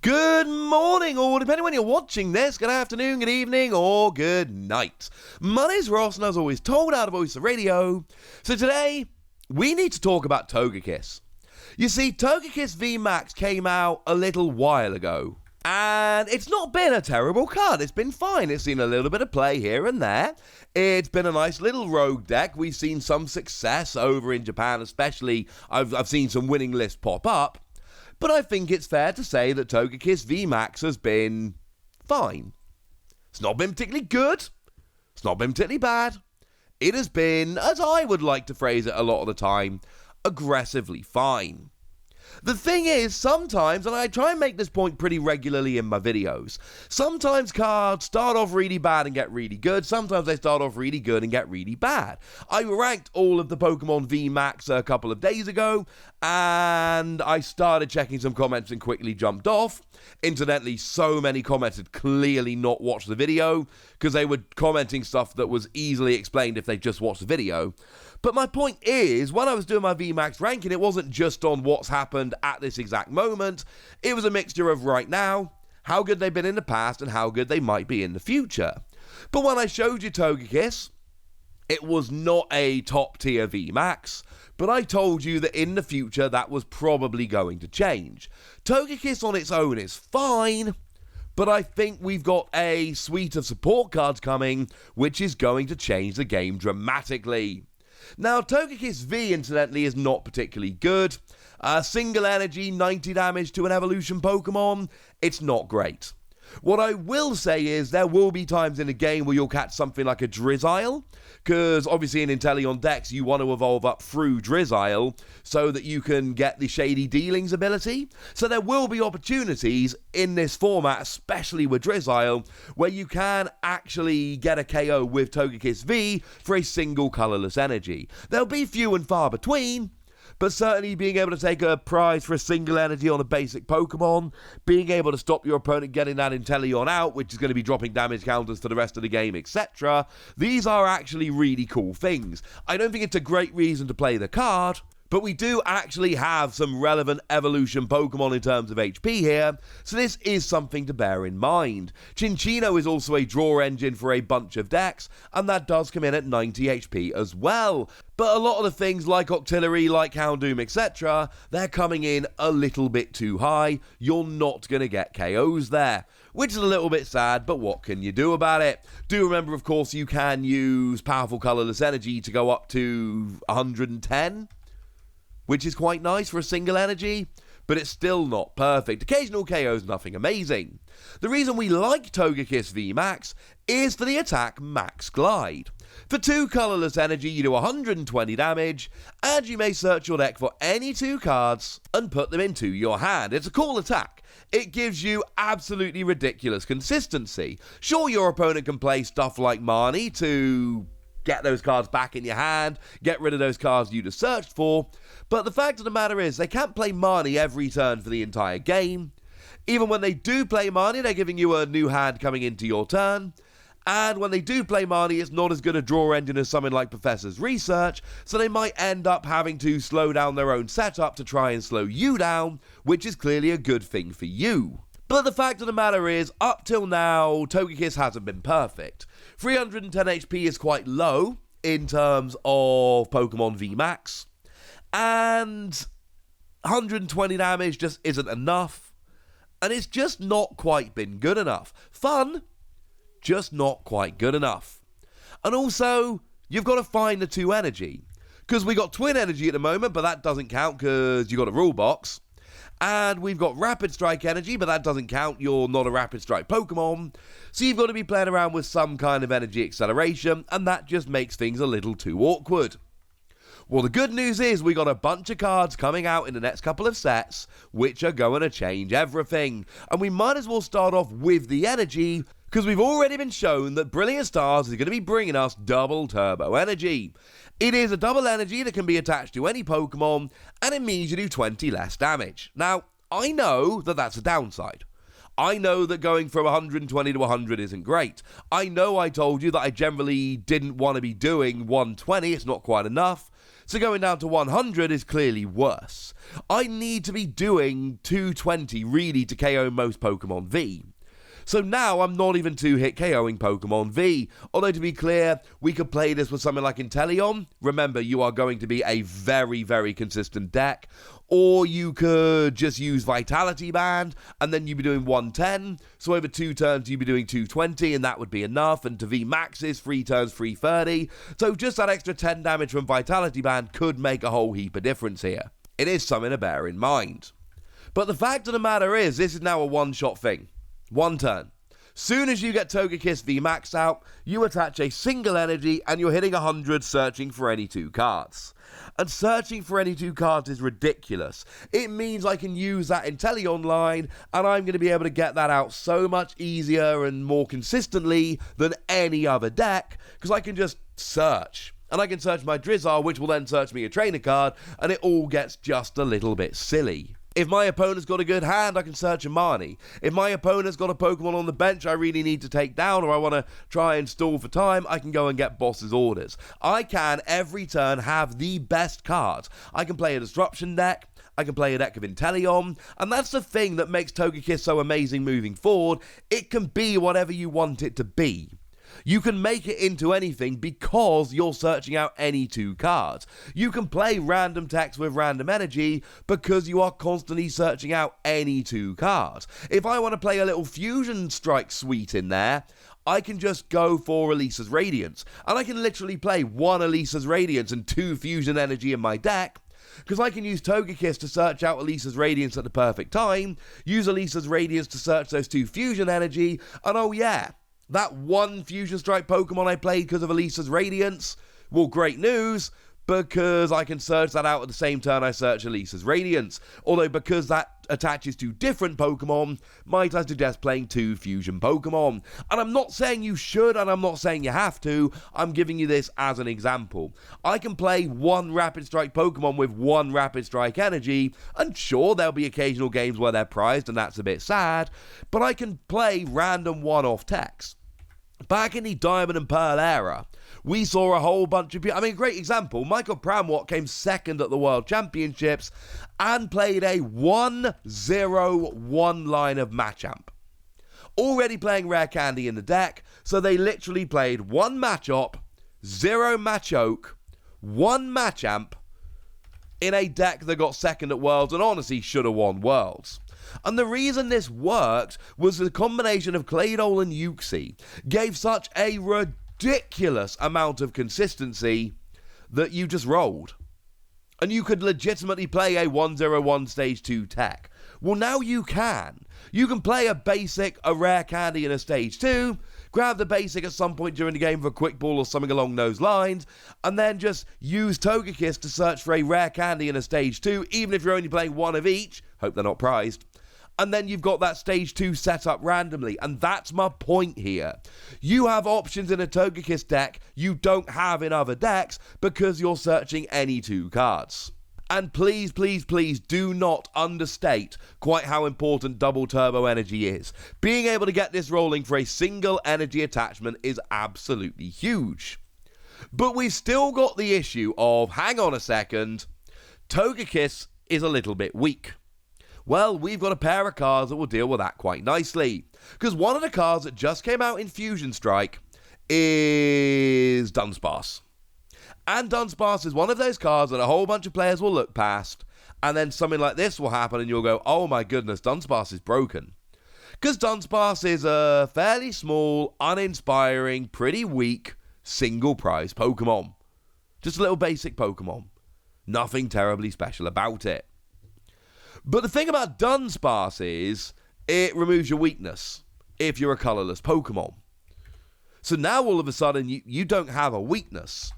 Good morning, or depending when you're watching this, good afternoon, good evening, or good night. My name's Ross, and as always, told out of Voice of Radio. So today, we need to talk about Togekiss. You see, Togekiss VMAX came out a little while ago, and it's not been a terrible card. It's been fine. It's seen a little bit of play here and there. It's been a nice little rogue deck. We've seen some success over in Japan, especially. I've seen some winning lists pop up. But I think it's fair to say that Togekiss VMAX has been fine. It's not been particularly good. It's not been particularly bad. It has been, as I would like to phrase it a lot of the time, aggressively fine. The thing is, sometimes, and I try and make this point pretty regularly in my videos, sometimes cards start off really bad and get really good. Sometimes they start off really good and get really bad. I ranked all of the Pokémon VMAX a couple of days ago, and I started checking some comments and quickly jumped off. Incidentally, so many comments had clearly not watched the video, because they were commenting stuff that was easily explained if they just watched the video. But my point is, when I was doing my VMAX ranking, it wasn't just on what's happened at this exact moment. It was a mixture of right now, how good they've been in the past, and how good they might be in the future. But when I showed you Togekiss, it was not a top tier VMAX, but I told you that in the future that was probably going to change. Togekiss on its own is fine, but I think we've got a suite of support cards coming, which is going to change the game dramatically. Now, Togekiss V, incidentally, is not particularly good. Single energy, 90 damage to an evolution Pokemon, it's not great. What I will say is there will be times in the game where you'll catch something like a Drizzile, because obviously in Inteleon decks you want to evolve up through Drizzile so that you can get the Shady Dealings ability. So there will be opportunities in this format, especially with Drizzile, where you can actually get a KO with Togekiss V for a single colourless energy. They'll be few and far between, but certainly being able to take a prize for a single energy on a basic Pokemon, being able to stop your opponent getting that Inteleon out, which is going to be dropping damage counters for the rest of the game, etc. These are actually really cool things. I don't think it's a great reason to play the card, but we do actually have some relevant evolution Pokemon in terms of HP here, so this is something to bear in mind. Chinchino is also a draw engine for a bunch of decks, and that does come in at 90 HP as well. But a lot of the things like Octillery, like Houndoom, etc., they're coming in a little bit too high. You're not going to get KOs there, which is a little bit sad, but what can you do about it? Do remember, of course, you can use powerful colourless energy to go up to 110, which is quite nice for a single energy, but it's still not perfect. Occasional KOs, nothing amazing. The reason we like Togekiss VMAX is for the attack Max Glide. For 2 colourless energy, you do 120 damage, and you may search your deck for any 2 cards and put them into your hand. It's a cool attack. It gives you absolutely ridiculous consistency. Sure, your opponent can play stuff like Marnie to get those cards back in your hand, get rid of those cards you just searched for, but the fact of the matter is they can't play Marnie every turn for the entire game. Even when they do play Marnie, they're giving you a new hand coming into your turn, and when they do play Marnie, it's not as good a draw engine as something like Professor's Research, so they might end up having to slow down their own setup to try and slow you down, which is clearly a good thing for you. But the fact of the matter is, up till now, Togekiss hasn't been perfect. 310 HP is quite low in terms of Pokemon VMAX, and 120 damage just isn't enough, and it's just not quite been good enough. Fun, just not quite good enough. And also, you've got to find the 2 energy, because we got Twin Energy at the moment, but that doesn't count because you got a rule box. And we've got Rapid Strike energy, but that doesn't count, you're not a Rapid Strike Pokemon. So you've got to be playing around with some kind of energy acceleration, and that just makes things a little too awkward. Well, the good news is we got a bunch of cards coming out in the next couple of sets, which are going to change everything. And we might as well start off with the energy, because we've already been shown that Brilliant Stars is going to be bringing us double turbo energy. It is a double energy that can be attached to any Pokemon, and it means you do 20 less damage. Now, I know that that's a downside. I know that going from 120 to 100 isn't great. I know I told you that I generally didn't want to be doing 120, it's not quite enough. So going down to 100 is clearly worse. I need to be doing 220 really to KO most Pokemon V. So now I'm not even 2-hit KOing Pokemon V. Although to be clear, we could play this with something like Inteleon. Remember, you are going to be a very, very consistent deck. Or you could just use Vitality Band, and then you'd be doing 110. So over 2 turns, you'd be doing 220, and that would be enough. And to VMAXs, 3 turns, 330. So just that extra 10 damage from Vitality Band could make a whole heap of difference here. It is something to bear in mind. But the fact of the matter is, this is now a one-shot thing. 1 turn. Soon as you get Togekiss VMAX out, you attach a single energy and you're hitting 100 searching for any 2 cards. And searching for any 2 cards is ridiculous. It means I can use that Inteleon line and I'm going to be able to get that out so much easier and more consistently than any other deck because I can just search. And I can search my Drizzar, which will then search me a trainer card, and it all gets just a little bit silly. If my opponent's got a good hand, I can search a Marnie. If my opponent's got a Pokemon on the bench I really need to take down or I want to try and stall for time, I can go and get Boss's Orders. I can, every turn, have the best cards. I can play a Disruption deck, I can play a deck of Inteleon, and that's the thing that makes Togekiss so amazing moving forward. It can be whatever you want it to be. You can make it into anything because you're searching out any 2 cards. You can play random text with random energy because you are constantly searching out any 2 cards. If I want to play a little Fusion Strike suite in there, I can just go for Elisa's Radiance. And I can literally play 1 Elisa's Radiance and 2 Fusion Energy in my deck. Because I can use Togekiss to search out Elisa's Radiance at the perfect time, use Elisa's Radiance to search those 2 Fusion Energy, and oh yeah, that 1 Fusion Strike Pokemon I played because of Elisa's Radiance, well, great news, because I can search that out at the same turn I search Elisa's Radiance. Although because that attaches to different Pokemon, might I suggest playing 2 Fusion Pokemon. And I'm not saying you should, and I'm not saying you have to, I'm giving you this as an example. I can play 1 Rapid Strike Pokemon with 1 Rapid Strike energy, and sure, there'll be occasional games where they're prized, and that's a bit sad, but I can play random one-off techs. Back in the Diamond and Pearl era, we saw a whole bunch of people. I mean, great example, Michael Pramwat came second at the World Championships and played a 1-0-1 line of Machamp. Already playing Rare Candy in the deck, so they literally played 1 Machop, 0 Machoke, 1 Machamp in a deck that got second at Worlds and honestly should have won Worlds. And the reason this worked was the combination of Claydol and Uxie gave such a ridiculous amount of consistency that you just rolled. And you could legitimately play a 1-0-1 Stage 2 tech. Well, now you can. You can play a basic, a Rare Candy in a Stage 2, grab the basic at some point during the game for a quick ball or something along those lines, and then just use Togekiss to search for a Rare Candy in a Stage 2, even if you're only playing 1 of each. Hope they're not prized. And then you've got that Stage 2 set up randomly. And that's my point here. You have options in a Togekiss deck you don't have in other decks because you're searching any 2 cards. And please, please, please do not understate quite how important double turbo energy is. Being able to get this rolling for a single energy attachment is absolutely huge. But we've still got the issue of, hang on a second, Togekiss is a little bit weak. Well, we've got a pair of cards that will deal with that quite nicely. Because one of the cards that just came out in Fusion Strike is Dunsparce. And Dunsparce is one of those cards that a whole bunch of players will look past, and then something like this will happen and you'll go, oh my goodness, Dunsparce is broken. Because Dunsparce is a fairly small, uninspiring, pretty weak, single prize Pokemon. Just a little basic Pokemon. Nothing terribly special about it. But the thing about Dunsparce is, it removes your weakness if you're a colourless Pokemon. So now all of a sudden, you don't have a weakness.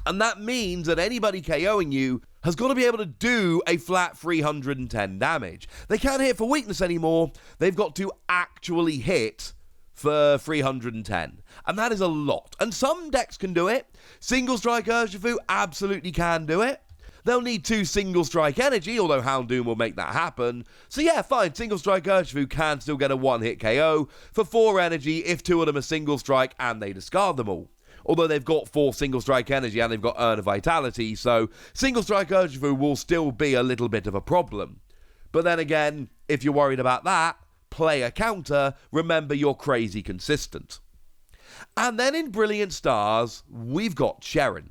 And that means that anybody KOing you has got to be able to do a flat 310 damage. They can't hit for weakness anymore. They've got to actually hit for 310. And that is a lot. And some decks can do it. Single Strike Urshifu absolutely can do it. They'll need 2 Single Strike Energy, although Houndoom will make that happen. So yeah, fine, Single Strike Urshifu can still get a 1-hit KO for 4 energy if 2 of them are Single Strike and they discard them all. Although they've got 4 single strike energy and they've got Earn of Vitality, so single strike Urshifu will still be a little bit of a problem. But then again, if you're worried about that, play a counter, remember you're crazy consistent. And then in Brilliant Stars, we've got Cherin.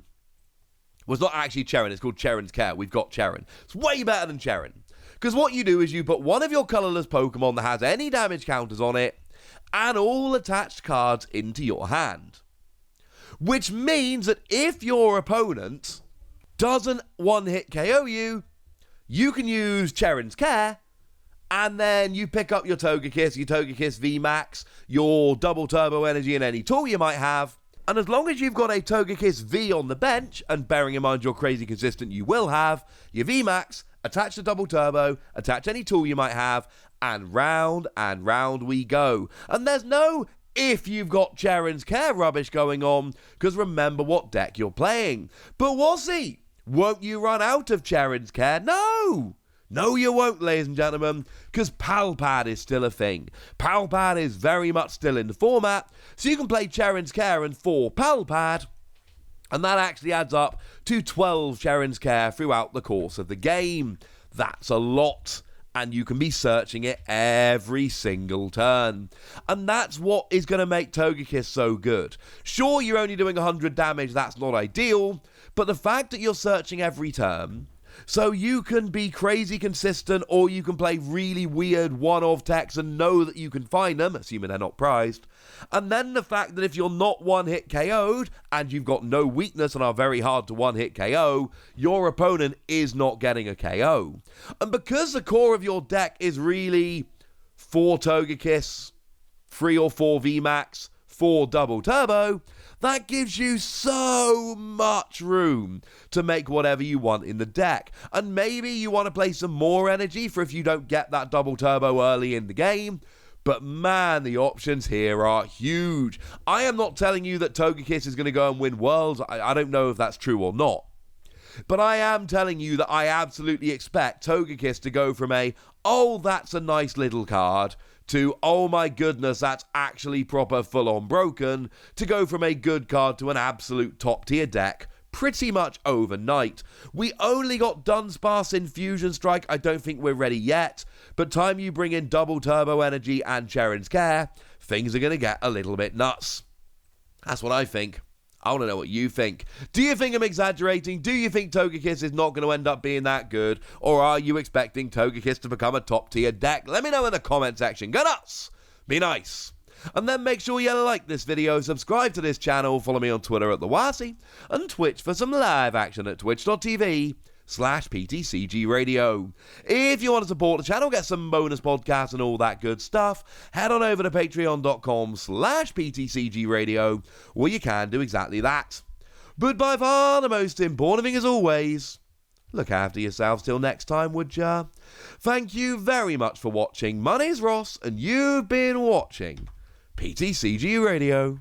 Well, it's not actually Cherin, it's called Cherin's Care. We've got Cherin. It's way better than Cherin. Because what you do is you put one of your colourless Pokemon that has any damage counters on it and all attached cards into your hand. Which means that if your opponent doesn't one-hit KO you, you can use Cherin's Care, and then you pick up your Togekiss VMAX, your double turbo energy and any tool you might have, and as long as you've got a Togekiss V on the bench, and bearing in mind you're crazy consistent you will have, your VMAX, attach the double turbo, attach any tool you might have, and round we go. And there's no if you've got Cherin's Care rubbish going on, because remember what deck you're playing. But Wazzy, won't you run out of Cherin's Care? No! No, you won't, ladies and gentlemen, because Palpad is still a thing. Palpad is very much still in the format, so you can play Cherin's Care and 4 Palpad, and that actually adds up to 12 Cherin's Care throughout the course of the game. That's a lot, and you can be searching it every single turn. And that's what is going to make Togekiss so good. Sure, you're only doing 100 damage, that's not ideal, but the fact that you're searching every turn, so you can be crazy consistent, or you can play really weird one-off techs and know that you can find them, assuming they're not prized. And then the fact that if you're not one-hit KO'd, and you've got no weakness and are very hard to one-hit KO, your opponent is not getting a KO. And because the core of your deck is really 4 Togekiss, 3 or 4 VMAX, 4 double turbo, that gives you so much room to make whatever you want in the deck. And maybe you want to play some more energy for if you don't get that double turbo early in the game. But man, the options here are huge. I am not telling you that Togekiss is going to go and win Worlds. I don't know if that's true or not. But I am telling you that I absolutely expect Togekiss to go from a, oh, that's a nice little card, to, oh my goodness, that's actually proper full-on broken, to go from a good card to an absolute top-tier deck pretty much overnight. We only got Dunsparce in Fusion Strike. I don't think we're ready yet, but time you bring in double turbo energy and Cherin's Care, things are going to get a little bit nuts. That's what I think. I want to know what you think. Do you think I'm exaggerating? Do you think Togekiss is not going to end up being that good? Or are you expecting Togekiss to become a top-tier deck? Let me know in the comment section. Go nuts! Be nice. And then make sure you like this video, subscribe to this channel, follow me on Twitter at TheWasi, and Twitch for some live action at twitch.tv/PTCG Radio. If you want to support the channel, get some bonus podcasts and all that good stuff, head on over to patreon.com/PTCG Radio, where you can do exactly that. But by far the most important thing as always, look after yourselves till next time, would ya? Thank you very much for watching. My name's Ross, and you've been watching PTCG Radio.